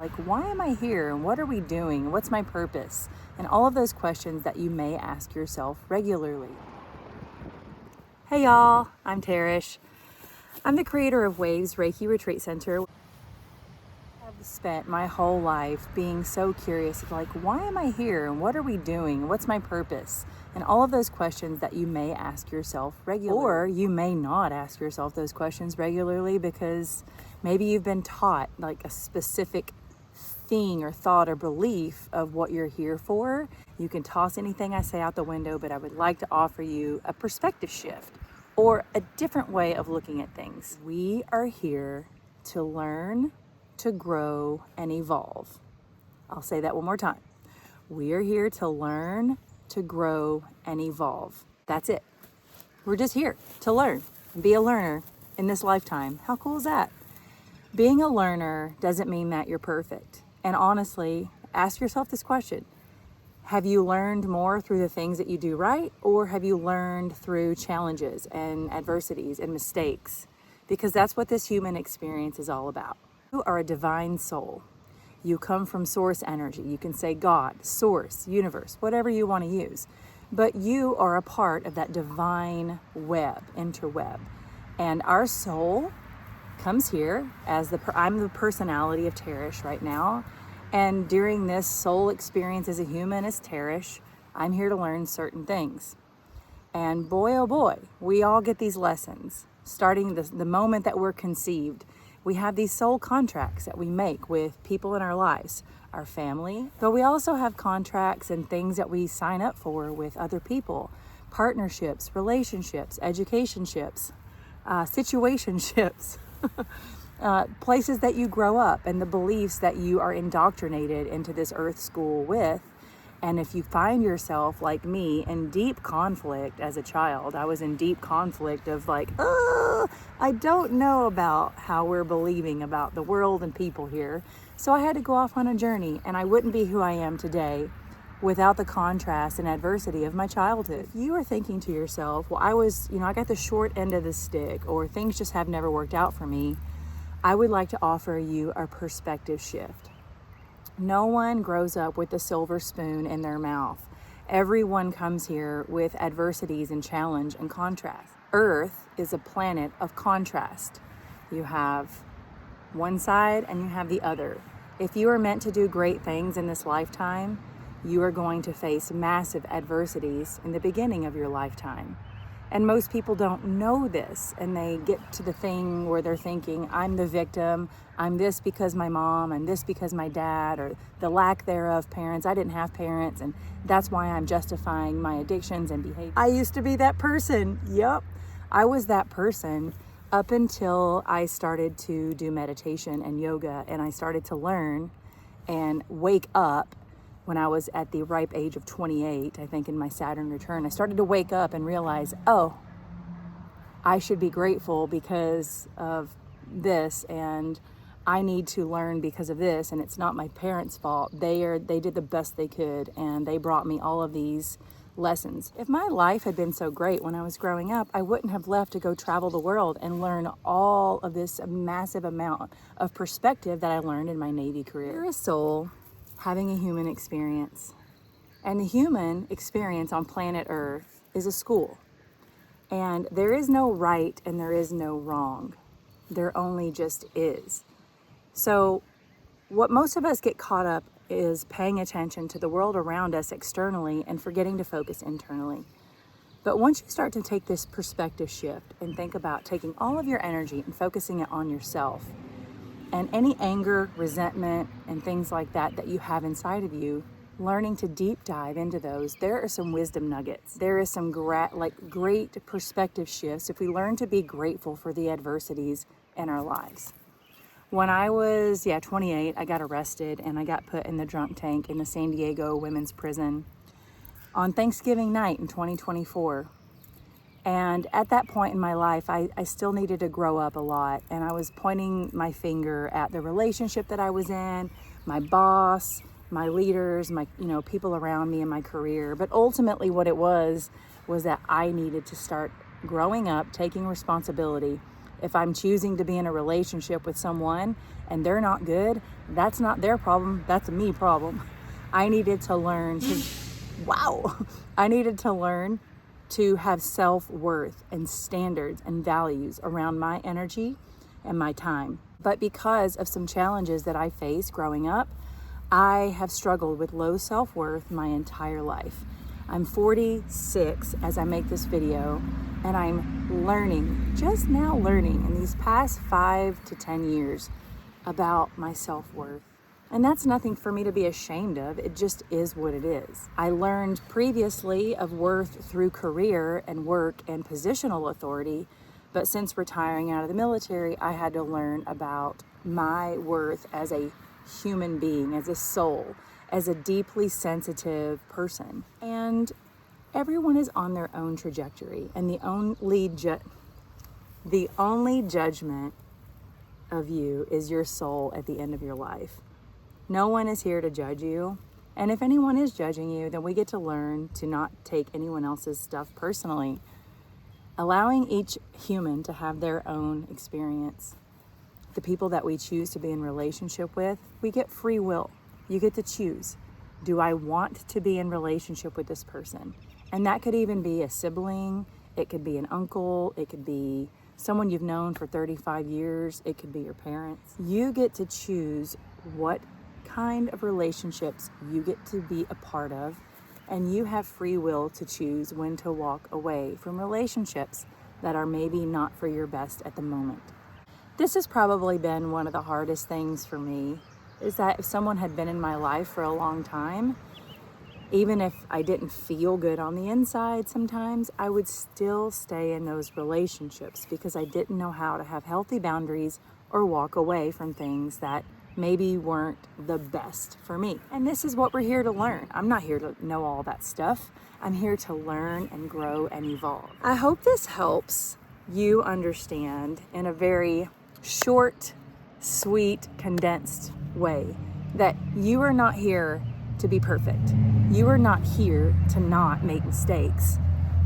Like, why am I here? And what are we doing? What's my purpose? And all of those questions that you may ask yourself regularly. Hey y'all, I'm Tarish. I'm the creator of Waves Reiki Retreat Center. I've spent my whole life being so curious, like, why am I here? And what are we doing? What's my purpose? And all of those questions that you may ask yourself regularly. Or you may not ask yourself those questions regularly because maybe you've been taught like a specific thing or thought or belief of what you're here for. You can toss anything I say out the window, but I would like to offer you a perspective shift or a different way of looking at things. We are here to learn, to grow, and evolve. I'll say that one more time. We are here to learn, to grow, and evolve. That's it. We're just here to learn and be a learner in this lifetime. How cool is that? Being a learner doesn't mean that you're perfect. And honestly, ask yourself this question. Have you learned more through the things that you do right, or have you learned through challenges and adversities and mistakes? Because that's what this human experience is all about. You are a divine soul. You come from source energy. You can say God, source, universe, whatever you want to use. But you are a part of that divine web, interweb. And our soul comes here as I'm the personality of Tarish right now. And during this soul experience as a human, as Tarish, I'm here to learn certain things. And boy, oh boy, we all get these lessons. Starting the moment that we're conceived, we have these soul contracts that we make with people in our lives, our family, but we also have contracts and things that we sign up for with other people, partnerships, relationships, educationships, situationships. Places that you grow up and the beliefs that you are indoctrinated into this earth school with. And if you find yourself like me in deep conflict as a child, I was in deep conflict of like, I don't know about how we're believing about the world and people here. So I had to go off on a journey, and I wouldn't be who I am today without the contrast and adversity of my childhood. If you are thinking to yourself, well, I got the short end of the stick, or things just have never worked out for me, I would like to offer you a perspective shift. No one grows up with a silver spoon in their mouth. Everyone comes here with adversities and challenge and contrast. Earth is a planet of contrast. You have one side and you have the other. If you are meant to do great things in this lifetime, you are going to face massive adversities in the beginning of your lifetime. And most people don't know this, and they get to the thing where they're thinking, I'm the victim, I'm this because my mom, I'm this because my dad, or the lack thereof parents. I didn't have parents, and that's why I'm justifying my addictions and behavior. I used to be that person. Yep, I was that person up until I started to do meditation and yoga, and I started to learn and wake up. When I was at the ripe age of 28, I think in my Saturn return, I started to wake up and realize, I should be grateful because of this, and I need to learn because of this, and it's not my parents' fault. They did the best they could, and they brought me all of these lessons. If my life had been so great when I was growing up, I wouldn't have left to go travel the world and learn all of this massive amount of perspective that I learned in my Navy career. You're a soul having a human experience. And the human experience on planet Earth is a school. And there is no right and there is no wrong. There only just is. So what most of us get caught up is paying attention to the world around us externally and forgetting to focus internally. But once you start to take this perspective shift and think about taking all of your energy and focusing it on yourself, and any anger, resentment, and things like that you have inside of you, learning to deep dive into those, there are some wisdom nuggets. There is some great perspective shifts if we learn to be grateful for the adversities in our lives. When I was 28, I got arrested and I got put in the drunk tank in the San Diego Women's Prison on Thanksgiving night in 2024. And at that point in my life, I still needed to grow up a lot. And I was pointing my finger at the relationship that I was in, my boss, my leaders, my people around me in my career. But ultimately what it was that I needed to start growing up, taking responsibility, If I'm choosing to be in a relationship with someone and they're not good, that's not their problem, that's a me problem. I needed to learn to, I needed to learn to have self-worth and standards and values around my energy and my time. But because of some challenges that I faced growing up, I have struggled with low self-worth my entire life. I'm 46 as I make this video, and I'm learning, just now learning in these past 5 to 10 years about my self-worth. And that's nothing for me to be ashamed of. It just is what it is. I learned previously of worth through career and work and positional authority, but since retiring out of the military, I had to learn about my worth as a human being, as a soul, as a deeply sensitive person. And everyone is on their own trajectory, and the only judgment of you is your soul at the end of your life. No one is here to judge you. And if anyone is judging you, then we get to learn to not take anyone else's stuff personally. Allowing each human to have their own experience. The people that we choose to be in relationship with, we get free will. You get to choose. Do I want to be in relationship with this person? And that could even be a sibling. It could be an uncle. It could be someone you've known for 35 years. It could be your parents. You get to choose what kind of relationships you get to be a part of, and you have free will to choose when to walk away from relationships that are maybe not for your best at the moment. This has probably been one of the hardest things for me, is that if someone had been in my life for a long time, even if I didn't feel good on the inside sometimes, I would still stay in those relationships because I didn't know how to have healthy boundaries or walk away from things that maybe weren't the best for me. And this is what we're here to learn. I'm not here to know all that stuff. I'm here to learn and grow and evolve. I hope this helps you understand in a very short, sweet, condensed way that you are not here to be perfect. You are not here to not make mistakes,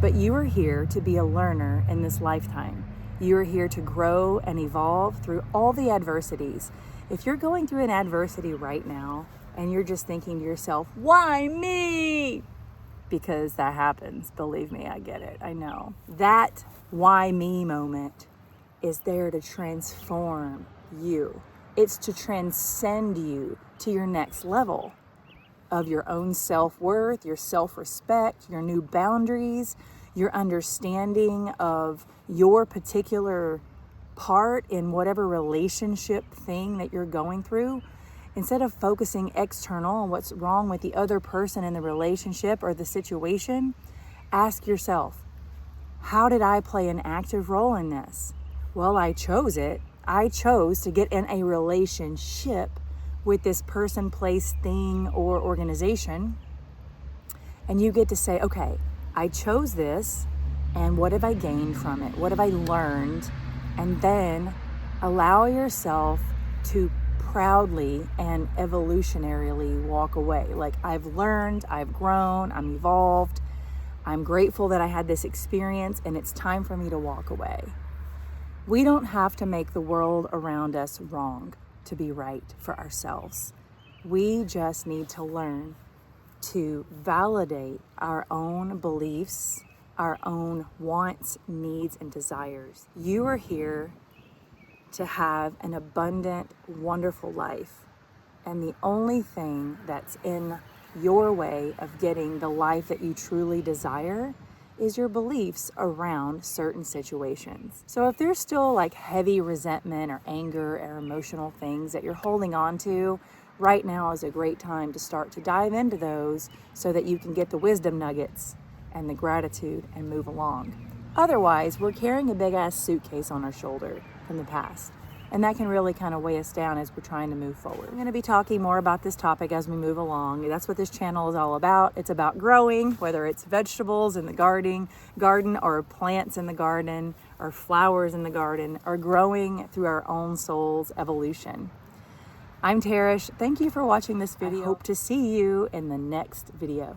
but you are here to be a learner in this lifetime. You are here to grow and evolve through all the adversities. If you're going through an adversity right now and you're just thinking to yourself, why me? Because that happens. Believe me, I get it. I know. That why me moment is there to transform you. It's to transcend you to your next level of your own self-worth, your self-respect, your new boundaries, your understanding of your particular part in whatever relationship thing that you're going through. Instead of focusing external on what's wrong with the other person in the relationship or the situation, ask yourself, how did I play an active role in this? Well, I chose it. I chose to get in a relationship with this person, place, thing, or organization. And you get to say, okay, I chose this, and what have I gained from it? What have I learned? And then allow yourself to proudly and evolutionarily walk away. Like, I've learned, I've grown, I'm evolved. I'm grateful that I had this experience, and it's time for me to walk away. We don't have to make the world around us wrong to be right for ourselves. We just need to learn to validate our own beliefs, our own wants, needs, and desires. You are here to have an abundant, wonderful life. And the only thing that's in your way of getting the life that you truly desire is your beliefs around certain situations. So if there's still like heavy resentment or anger or emotional things that you're holding on to, right now is a great time to start to dive into those so that you can get the wisdom nuggets and the gratitude and move along. Otherwise, we're carrying a big ass suitcase on our shoulder from the past. And that can really kind of weigh us down as we're trying to move forward. I'm going to be talking more about this topic as we move along. That's what this channel is all about. It's about growing, whether it's vegetables in the garden or plants in the garden or flowers in the garden, or growing through our own soul's evolution. I'm Tarish. Thank you for watching this video. I hope to see you in the next video.